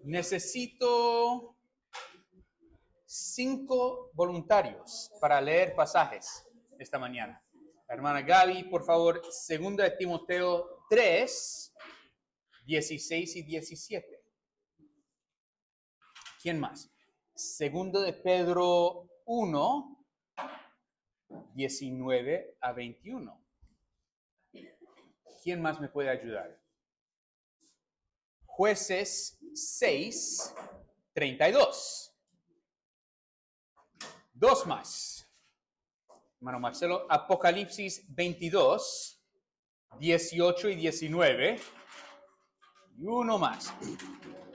Necesito 5 voluntarios para leer pasajes esta mañana. Hermana Gaby, por favor, 2 de Timoteo 3, 16 y 17. ¿Quién más? 2 de Pedro 1, 19 a 21. ¿Quién más me puede ayudar? Jueces 6, 32. 2 más. Hermano Marcelo, Apocalipsis 22, 18 y 19. Y uno más.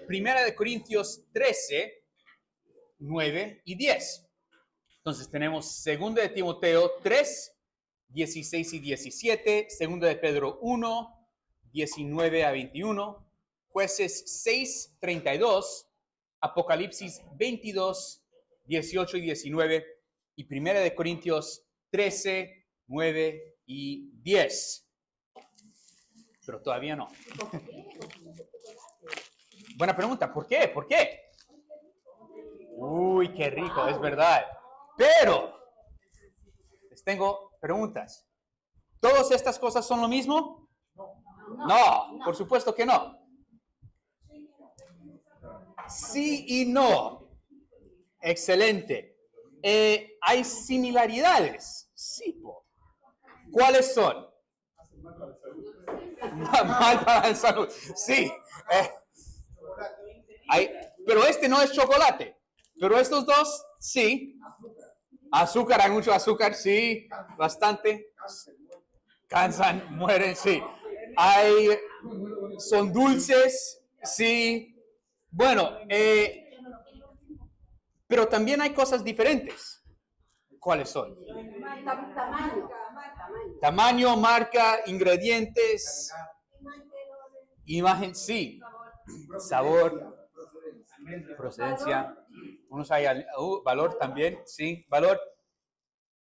Primera de Corintios 13, 9 y 10. Entonces tenemos 2 de Timoteo 3, 16 y 17. 2 de Pedro 1, 19 a 21. Jueces 6, 32. Apocalipsis 22, 18 y 19. Y Primera de Corintios 13, 9 y 10. Pero todavía no. Buena pregunta. ¿Por qué? ¿Por qué? Uy, qué rico, es verdad. Pero les tengo preguntas. ¿Todas estas cosas son lo mismo? No, por supuesto que no. Sí y no. Excelente. ¿Hay similaridades? Sí. ¿Cuáles son? Mal para la salud. Sí. Pero este no es chocolate. Pero estos dos, sí. Azúcar, hay mucho azúcar, sí. Bastante. Cansan, mueren, sí. Son dulces, sí. Bueno, pero también hay cosas diferentes. ¿Cuáles son? Tamaño, marca, ingredientes, imagen, sí. Sabor, procedencia. Unos hay valor también, sí, valor.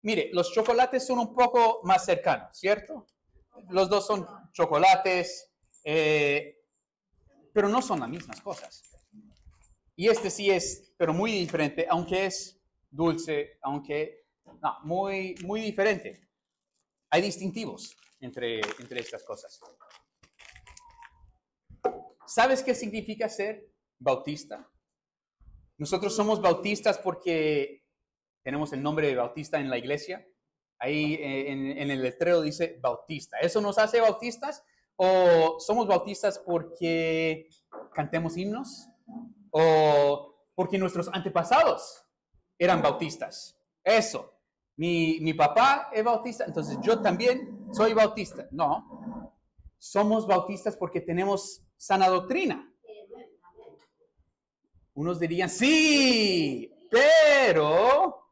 Mire, los chocolates son un poco más cercanos, ¿cierto? Los dos son chocolates, pero no son las mismas cosas. Y este sí es, pero muy diferente, aunque es dulce, no, muy, muy diferente. Hay distintivos entre estas cosas. ¿Sabes qué significa ser bautista? Nosotros somos bautistas porque tenemos el nombre de bautista en la iglesia. Ahí en el letrero dice bautista. ¿Eso nos hace bautistas? ¿O somos bautistas porque cantemos himnos? ¿O porque nuestros antepasados eran bautistas? Eso. Mi papá es bautista, entonces yo también soy bautista. No. Somos bautistas porque tenemos sana doctrina. Unos dirían, sí, pero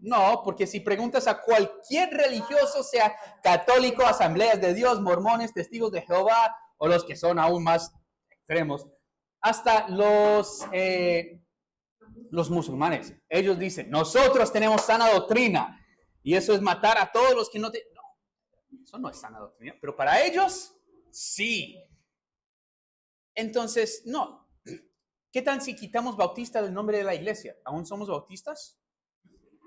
no, porque si preguntas a cualquier religioso, sea católico, asambleas de Dios, mormones, testigos de Jehová, o los que son aún más extremos, hasta los musulmanes, ellos dicen, nosotros tenemos sana doctrina, y eso es matar a todos los que no te... No, eso no es sana doctrina, pero para ellos, sí. Entonces, no. ¿Qué tal si quitamos bautista del nombre de la iglesia? ¿Aún somos bautistas?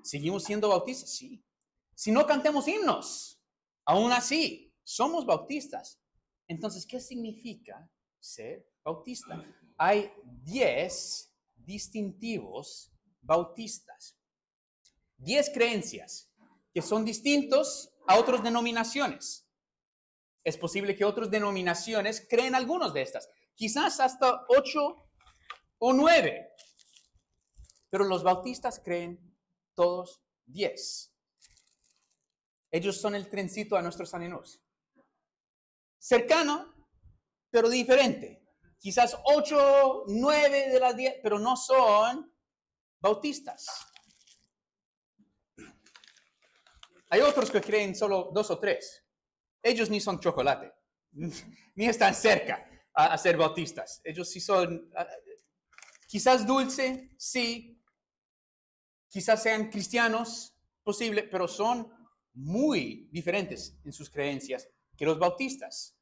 ¿Seguimos siendo bautistas? Sí. Si no cantemos himnos, aún así, somos bautistas. Entonces, ¿qué significa ser bautista? Hay 10 distintivos bautistas. 10 creencias que son distintos a otras denominaciones. Es posible que otras denominaciones creen algunos de estas. Quizás hasta 8 o 9. Pero los bautistas creen todos 10. Ellos son el trencito a nuestros ánimos. Cercano, pero diferente. Quizás 8, 9 de las 10, pero no son bautistas. Hay otros que creen solo 2 o 3. Ellos ni son chocolate, ni están cerca a ser bautistas. Ellos sí son, quizás dulce, sí. Quizás sean cristianos, posible, pero son muy diferentes en sus creencias que los bautistas.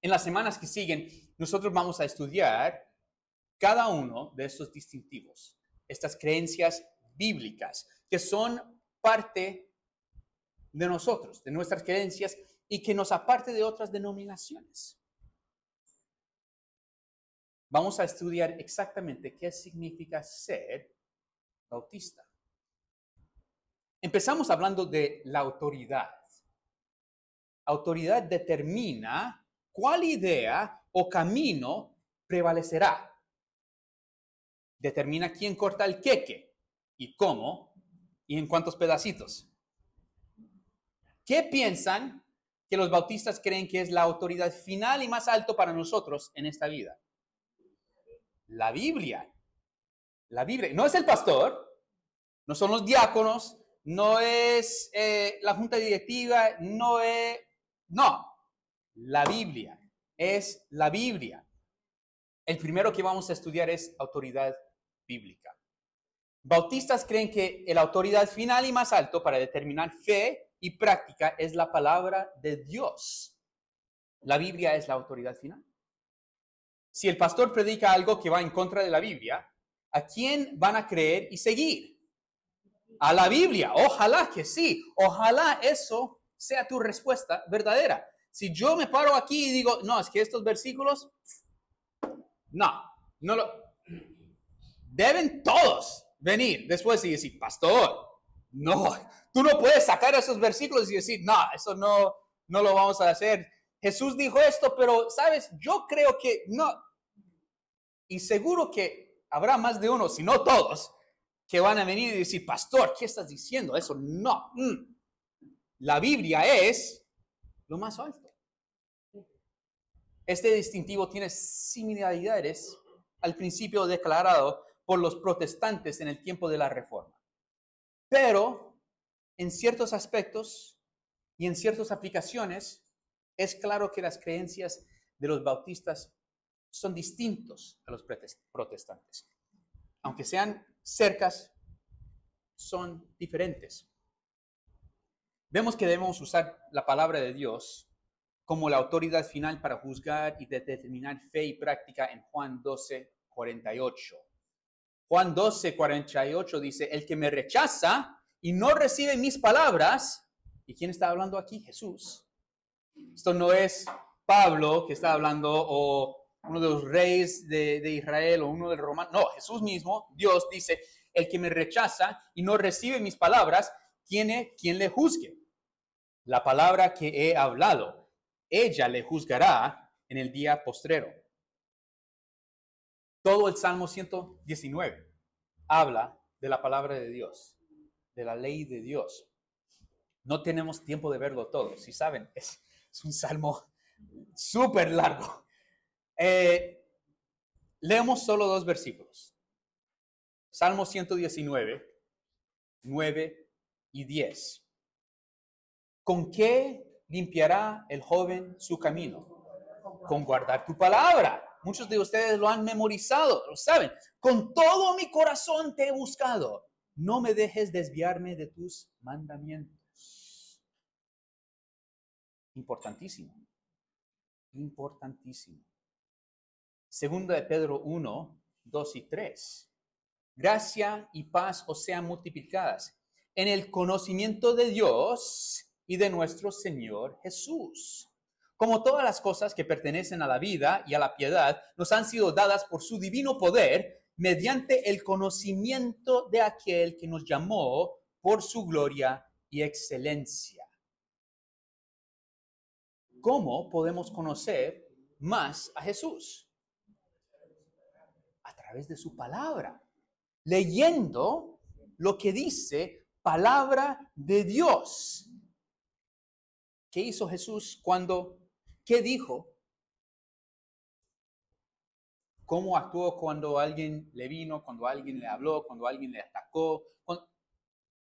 En las semanas que siguen, nosotros vamos a estudiar cada uno de estos distintivos, estas creencias bíblicas, que son parte de nosotros, de nuestras creencias, y que nos aparte de otras denominaciones. Vamos a estudiar exactamente qué significa ser bautista. Empezamos hablando de la autoridad. Autoridad determina cuál idea o camino prevalecerá. Determina quién corta el queque y cómo y en cuántos pedacitos. ¿Qué piensan que los bautistas creen que es la autoridad final y más alto para nosotros en esta vida? La Biblia. La Biblia. No es el pastor, no son los diáconos, no es la junta directiva, no. La Biblia. Es la Biblia. El primero que vamos a estudiar es autoridad bíblica. Bautistas creen que la autoridad final y más alto para determinar fe y práctica es la palabra de Dios. La Biblia es la autoridad final. Si el pastor predica algo que va en contra de la Biblia, ¿a quién van a creer y seguir? A la Biblia. Ojalá que sí. Ojalá eso sea tu respuesta verdadera. Si yo me paro aquí y digo, no, es que estos versículos, no lo... Deben todos venir después y decir, pastor, no, tú no puedes sacar esos versículos y decir, no, eso no lo vamos a hacer. Jesús dijo esto, pero, ¿sabes? Yo creo que no. Y seguro que habrá más de uno, si no todos, que van a venir y decir, pastor, ¿qué estás diciendo? Eso no. La Biblia es lo más alto. Este distintivo tiene similaridades al principio declarado por los protestantes en el tiempo de la Reforma. Pero en ciertos aspectos y en ciertas aplicaciones, es claro que las creencias de los bautistas son distintos a los protestantes. Aunque sean cercas, son diferentes. Vemos que debemos usar la palabra de Dios como la autoridad final para juzgar y determinar fe y práctica en Juan 12:48. Juan 12:48 dice, el que me rechaza y no recibe mis palabras, ¿y quién está hablando aquí? Jesús. Esto no es Pablo que está hablando o uno de los reyes de Israel o uno del romano. No, Jesús mismo, Dios dice, el que me rechaza y no recibe mis palabras, tiene quien le juzgue. La palabra que he hablado, ella le juzgará en el día postrero. Todo el Salmo 119 habla de la palabra de Dios, de la ley de Dios. No tenemos tiempo de verlo todo, si saben, es un salmo súper largo. Leemos solo 2 versículos. Salmo 119, 9 y 10. ¿Con qué limpiará el joven su camino? Con guardar tu palabra. Muchos de ustedes lo han memorizado, lo saben. Con todo mi corazón te he buscado. No me dejes desviarme de tus mandamientos. Importantísimo. Importantísimo. Segunda de Pedro 1, 2 y 3. Gracia y paz os sean multiplicadas en el conocimiento de Dios y de nuestro Señor Jesús. Como todas las cosas que pertenecen a la vida y a la piedad nos han sido dadas por su divino poder mediante el conocimiento de aquel que nos llamó por su gloria y excelencia. ¿Cómo podemos conocer más a Jesús? A través de su palabra, leyendo lo que dice palabra de Dios. ¿Qué hizo Jesús qué dijo? ¿Cómo actuó cuando alguien le vino, cuando alguien le habló, cuando alguien le atacó?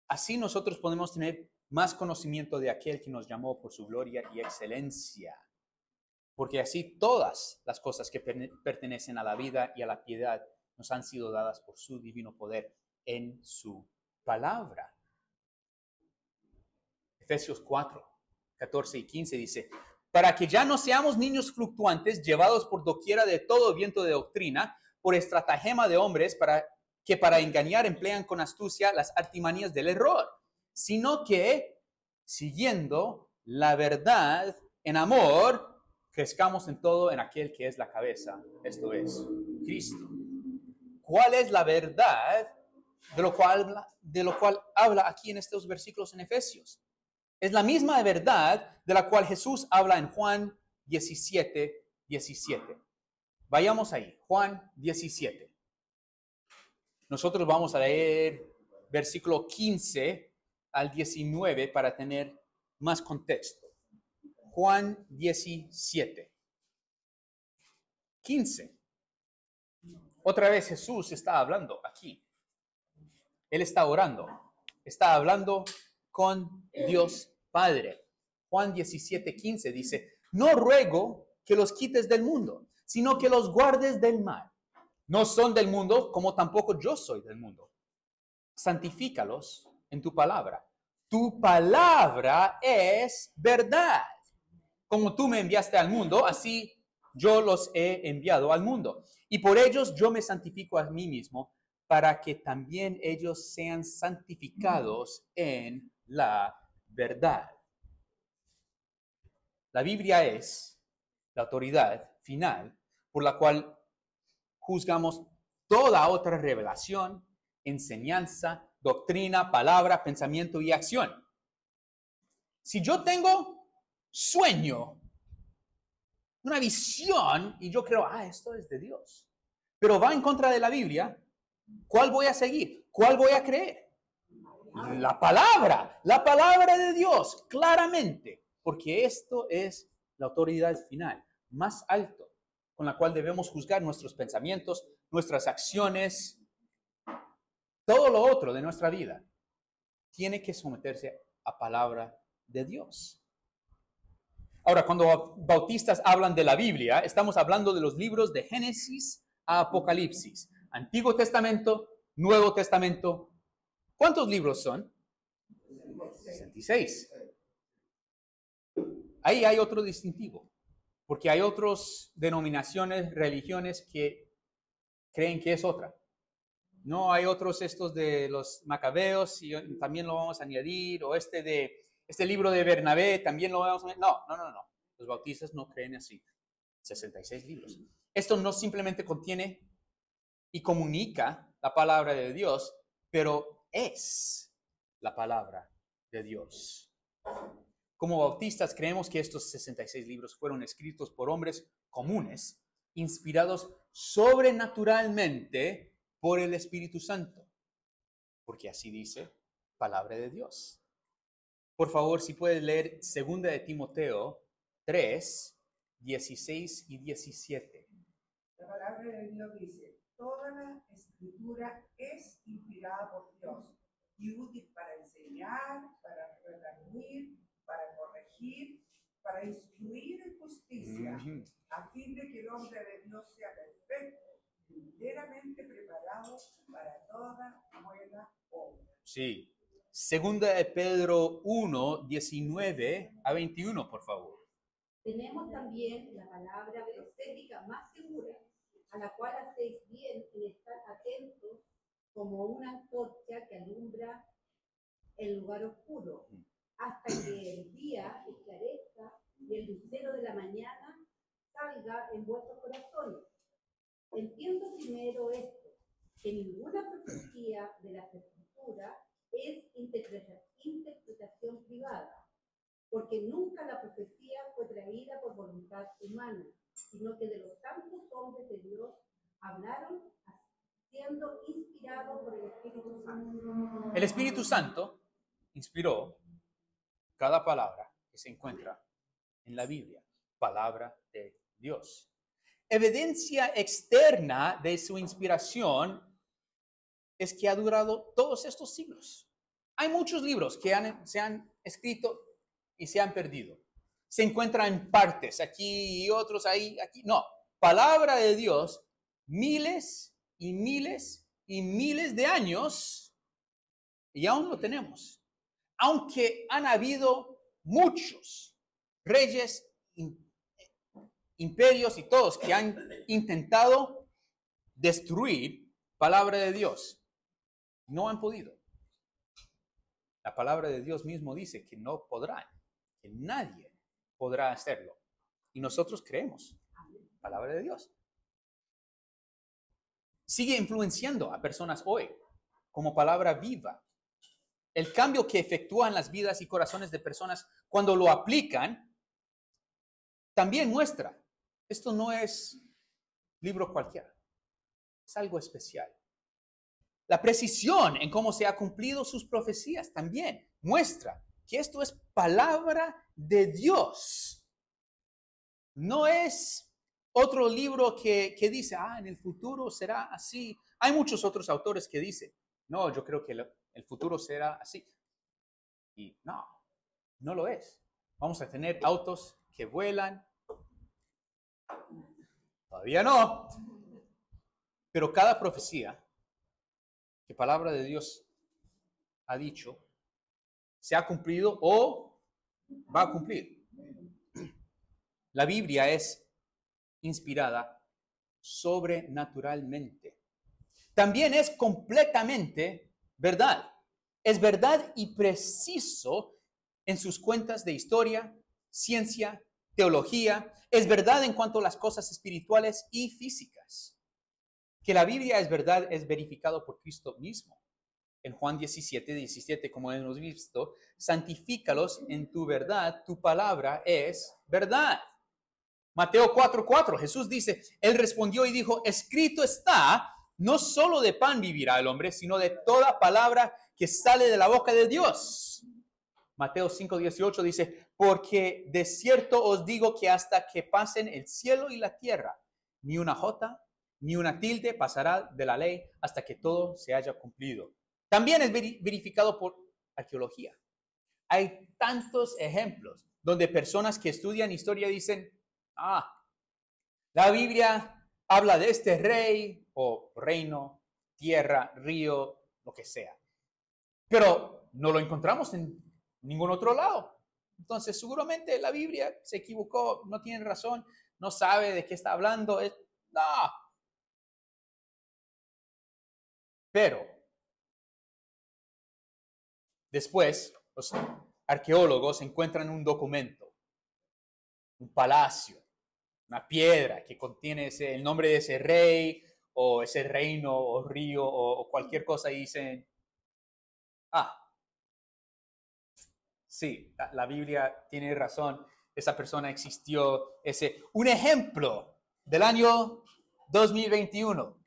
Así nosotros podemos tener más conocimiento de aquel que nos llamó por su gloria y excelencia. Porque así todas las cosas que pertenecen a la vida y a la piedad nos han sido dadas por su divino poder en su palabra. Efesios 4, 14 y 15 dice, para que ya no seamos niños fluctuantes, llevados por doquiera de todo viento de doctrina, por estratagema de hombres que para engañar emplean con astucia las artimanías del error, sino que, siguiendo la verdad en amor, crezcamos en todo en aquel que es la cabeza, esto es, Cristo. ¿Cuál es la verdad de lo cual habla aquí en estos versículos en Efesios? Es la misma verdad de la cual Jesús habla en Juan 17, 17. Vayamos ahí, Juan 17. Nosotros vamos a leer versículo 15 al 19 para tener más contexto. Juan 17, 15. Otra vez Jesús está hablando aquí. Él está orando. Está hablando con Dios Padre. Juan 17, 15 dice, no ruego que los quites del mundo, sino que los guardes del mal. No son del mundo, como tampoco yo soy del mundo. Santifícalos en tu palabra. Tu palabra es verdad. Como tú me enviaste al mundo, así yo los he enviado al mundo. Y por ellos yo me santifico a mí mismo, para que también ellos sean santificados en la verdad. La Biblia es la autoridad final por la cual juzgamos toda otra revelación, enseñanza, doctrina, palabra, pensamiento y acción. Si yo tengo sueño, una visión, y yo creo, esto es de Dios, pero va en contra de la Biblia, ¿cuál voy a seguir? ¿Cuál voy a creer? La palabra de Dios, claramente, porque esto es la autoridad final, más alto, con la cual debemos juzgar nuestros pensamientos, nuestras acciones, todo lo otro de nuestra vida. Tiene que someterse a palabra de Dios. Ahora, cuando bautistas hablan de la Biblia, estamos hablando de los libros de Génesis a Apocalipsis, Antiguo Testamento, Nuevo Testamento. ¿Cuántos libros son? 66. Ahí hay otro distintivo, porque hay otras denominaciones, religiones que creen que es otra. No hay otros estos de los macabeos, y también lo vamos a añadir, o este libro de Bernabé, también lo vamos a añadir. No. Los bautistas no creen así. 66 libros. Esto no simplemente contiene y comunica la palabra de Dios, pero es la palabra de Dios. Como bautistas creemos que estos 66 libros fueron escritos por hombres comunes, inspirados sobrenaturalmente por el Espíritu Santo, porque así dice palabra de Dios. Por favor, si puedes leer 2 de Timoteo 3, 16 y 17. La palabra de Dios dice, toda la escritura es inspirada por Dios y útil para enseñar, para redarguir, para corregir, para instruir en justicia, a fin de que el hombre de Dios sea perfecto, enteramente preparado para toda buena obra. Sí. 2 de Pedro 1, 19 a 21, por favor. Tenemos también la palabra profética más segura, a la cual hacéis bien en estar atentos como una antorcha que alumbra el lugar oscuro, hasta que el día esclarezca y el lucero de la mañana salga en vuestros corazones. Entiendo primero esto, que ninguna profecía de la Escritura es interpretación privada, porque nunca la profecía fue traída por voluntad humana, sino que de los santos hombres de Dios hablaron siendo inspirados por el Espíritu Santo. El Espíritu Santo inspiró cada palabra que se encuentra en la Biblia, palabra de Dios. Evidencia externa de su inspiración es que ha durado todos estos siglos. Hay muchos libros que se han escrito y se han perdido. Se encuentran en partes, aquí y otros ahí, aquí. No, palabra de Dios, miles y miles y miles de años, y aún lo tenemos. Aunque han habido muchos reyes, imperios y todos que han intentado destruir palabra de Dios. No han podido. La palabra de Dios mismo dice que no podrán, que nadie podrá hacerlo. Y nosotros creemos palabra de Dios. Sigue influenciando a personas hoy como palabra viva. El cambio que efectúa en las vidas y corazones de personas cuando lo aplican también muestra. Esto no es libro cualquiera. Es algo especial. La precisión en cómo se han cumplido sus profecías también muestra que esto es palabra de Dios. No es otro libro que dice, en el futuro será así. Hay muchos otros autores que dicen, no, yo creo que el futuro será así. Y no lo es. Vamos a tener autos que vuelan. Todavía no. Pero cada profecía que palabra de Dios ha dicho, se ha cumplido o va a cumplir. La Biblia es inspirada sobrenaturalmente. También es completamente verdad. Es verdad y preciso en sus cuentas de historia, ciencia, teología. Es verdad en cuanto a las cosas espirituales y físicas. Que la Biblia es verdad es verificado por Cristo mismo. En Juan 17, como hemos visto, santifícalos en tu verdad, tu palabra es verdad. Mateo 4:4, Jesús dice, él respondió y dijo, escrito está, no solo de pan vivirá el hombre, sino de toda palabra que sale de la boca de Dios. Mateo 5:18 dice, porque de cierto os digo que hasta que pasen el cielo y la tierra, ni una jota, ni una tilde pasará de la ley hasta que todo se haya cumplido. También es verificado por arqueología. Hay tantos ejemplos donde personas que estudian historia dicen, la Biblia habla de este rey o reino, tierra, río, lo que sea. Pero no lo encontramos en ningún otro lado. Entonces, seguramente la Biblia se equivocó, no tiene razón, no sabe de qué está hablando. No. Pero después, los arqueólogos encuentran un documento, un palacio, una piedra que contiene el nombre de ese rey o ese reino o río o cualquier cosa y dicen, sí, la Biblia tiene razón, esa persona existió. Un ejemplo del año 2021.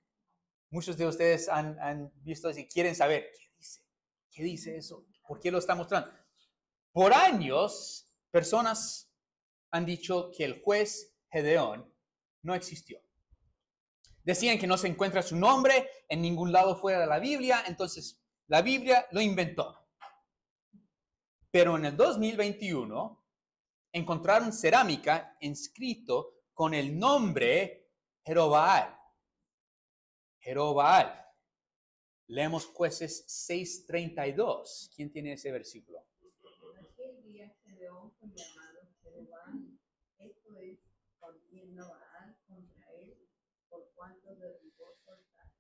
Muchos de ustedes han visto y quieren saber, ¿qué dice eso? ¿Por qué lo está mostrando? Por años, personas han dicho que el juez Gedeón no existió. Decían que no se encuentra su nombre en ningún lado fuera de la Biblia, entonces la Biblia lo inventó. Pero en el 2021 encontraron cerámica inscrito con el nombre Jerobaal. Jerobaal. Leemos Jueces 6:32. ¿Quién tiene ese versículo? Aquel día Gedeón fue llamado Jerobaal, esto es, contienda Baal contra él, por cuanto derribó su altar.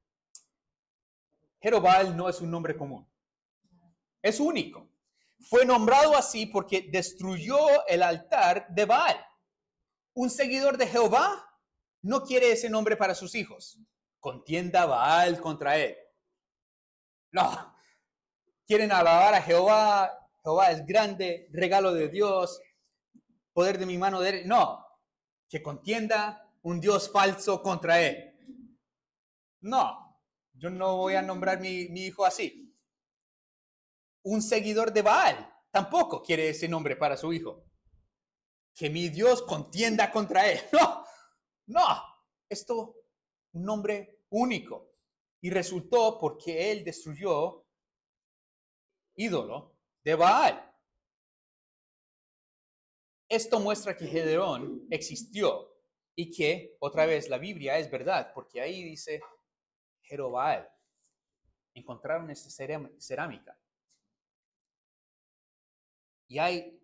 Jerobaal no es un nombre común. Es único. Fue nombrado así porque destruyó el altar de Baal. Un seguidor de Jehová no quiere ese nombre para sus hijos. Contienda Baal contra él. No. Quieren alabar a Jehová. Jehová es grande, regalo de Dios, poder de mi mano derecha. No. Que contienda un Dios falso contra él. No. Yo no voy a nombrar mi hijo así. Un seguidor de Baal tampoco quiere ese nombre para su hijo. Que mi Dios contienda contra él. No. Esto un nombre único. Y resultó porque él destruyó ídolo de Baal. Esto muestra que Gedeón existió y que, otra vez, la Biblia es verdad, porque ahí dice Jerobaal. Encontraron esta cerámica. Y hay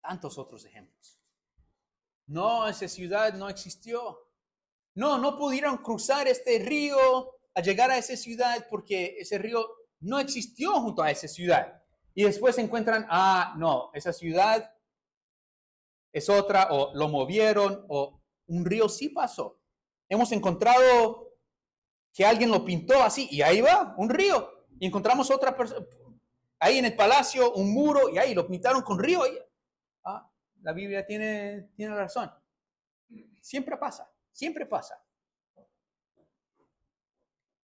tantos otros ejemplos. No, esa ciudad no existió. No pudieron cruzar este río a llegar a esa ciudad porque ese río no existió junto a esa ciudad. Y después se encuentran, no, esa ciudad es otra, o lo movieron, o un río sí pasó. Hemos encontrado que alguien lo pintó así, y ahí va, un río. Y encontramos otra persona, ahí en el palacio, un muro, y ahí lo pintaron con río. La Biblia tiene razón. Siempre pasa, siempre pasa.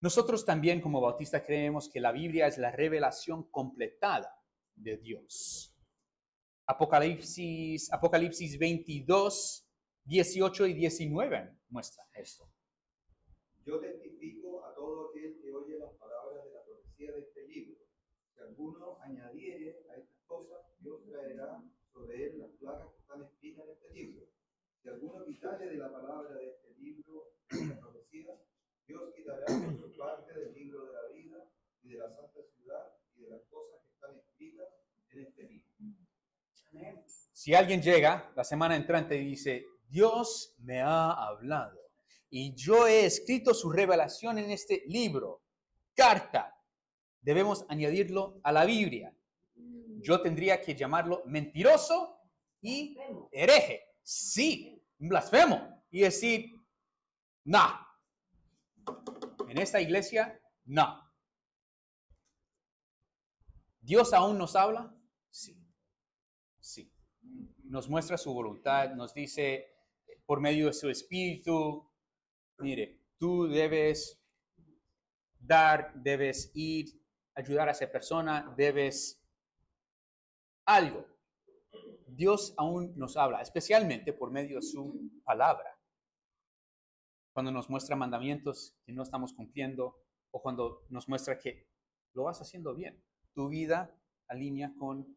Nosotros también como bautistas creemos que la Biblia es la revelación completada de Dios. Apocalipsis 22, 18 y 19 muestra esto. Yo testifico a todo aquel que oye las palabras de la profecía de este libro. Si alguno añadiere a estas cosas, Dios traerá sobre él las plagas que están escritas en este libro. Si alguno quitare de la palabra de este libro de la profecía, Dios quitará su parte del libro de la vida y de la santa ciudad y de las cosas que están escritas en este libro. Si alguien llega la semana entrante y dice, Dios me ha hablado y yo he escrito su revelación en este libro, carta, debemos añadirlo a la Biblia. Yo tendría que llamarlo mentiroso y hereje. Sí, un blasfemo. Y decir, no. En esta iglesia, no. ¿Dios aún nos habla? Sí. Sí. Nos muestra su voluntad, nos dice por medio de su espíritu, mire, tú debes dar, debes ir, ayudar a esa persona, debes algo. Dios aún nos habla, especialmente por medio de su palabra. Cuando nos muestra mandamientos que no estamos cumpliendo o cuando nos muestra que lo vas haciendo bien. Tu vida alinea con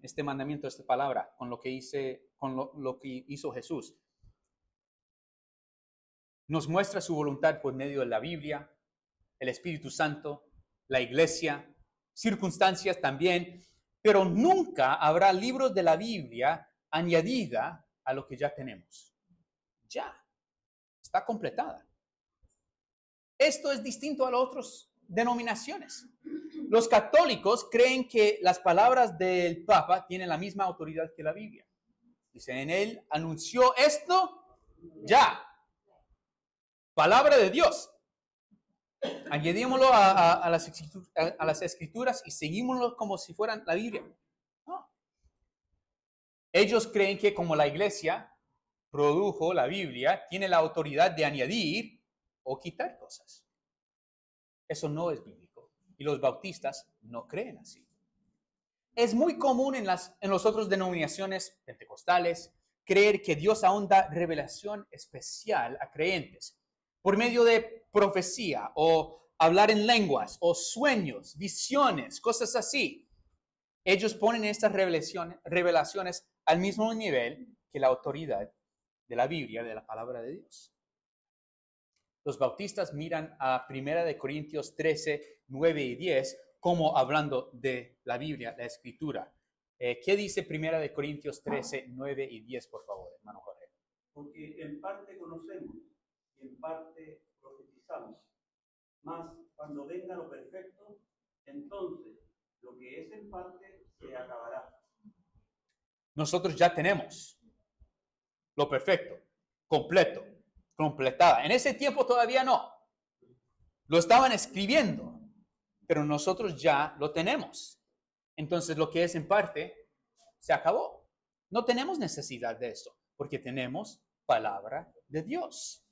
este mandamiento, esta palabra, con lo que hizo Jesús. Nos muestra su voluntad por medio de la Biblia, el Espíritu Santo, la iglesia, circunstancias también, pero nunca habrá libros de la Biblia añadida a lo que ya tenemos. Ya, está completada. Esto es distinto a las otras denominaciones. Los católicos creen que las palabras del Papa tienen la misma autoridad que la Biblia. Dicen, en él anunció esto, ya. Palabra de Dios. Añadímoslo a las escrituras y seguímoslo como si fueran la Biblia. No. Ellos creen que como la iglesia produjo la Biblia, tiene la autoridad de añadir o quitar cosas. Eso no es bíblico. Y los bautistas no creen así. Es muy común en las otras denominaciones pentecostales creer que Dios aún da revelación especial a creyentes por medio de profecía o hablar en lenguas o sueños, visiones, cosas así. Ellos ponen estas revelaciones al mismo nivel que la autoridad de la Biblia, de la palabra de Dios. Los bautistas miran a 1 Corintios 13, 9 y 10 como hablando de la Biblia, la Escritura. ¿Qué dice 1 Corintios 13, 9 y 10, por favor, hermano Jorge? Porque en parte conocemos y en parte profetizamos. Mas cuando venga lo perfecto, entonces lo que es en parte se acabará. Nosotros ya tenemos lo perfecto, completo, completada. En ese tiempo todavía no. Lo estaban escribiendo, pero nosotros ya lo tenemos. Entonces lo que es en parte se acabó. No tenemos necesidad de eso, porque tenemos palabra de Dios.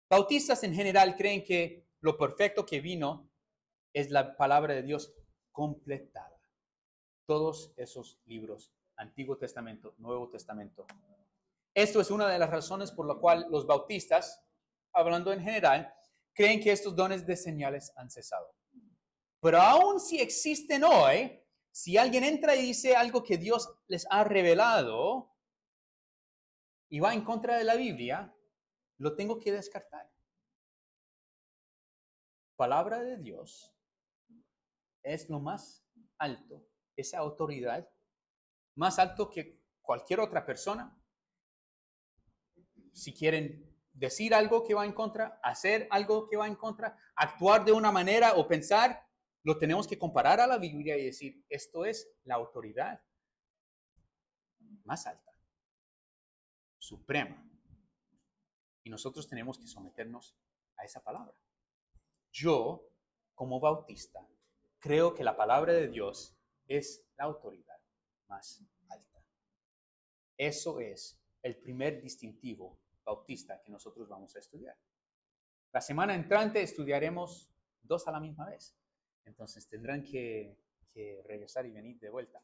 Bautistas en general creen que lo perfecto que vino es la palabra de Dios completada. Todos esos libros, Antiguo Testamento, Nuevo Testamento. Esto es una de las razones por la cual los bautistas, hablando en general, creen que estos dones de señales han cesado. Pero aún si existen hoy, si alguien entra y dice algo que Dios les ha revelado y va en contra de la Biblia, lo tengo que descartar. Palabra de Dios es lo más alto, esa autoridad, más alto que cualquier otra persona. Si quieren decir algo que va en contra, hacer algo que va en contra, actuar de una manera o pensar, lo tenemos que comparar a la Biblia y decir, esto es la autoridad más alta, suprema. Y nosotros tenemos que someternos a esa palabra. Yo, como bautista, creo que la palabra de Dios es la autoridad más alta. Eso es el primer distintivo bautista que nosotros vamos a estudiar. La semana entrante estudiaremos 2 a la misma vez. Entonces tendrán que regresar y venir de vuelta.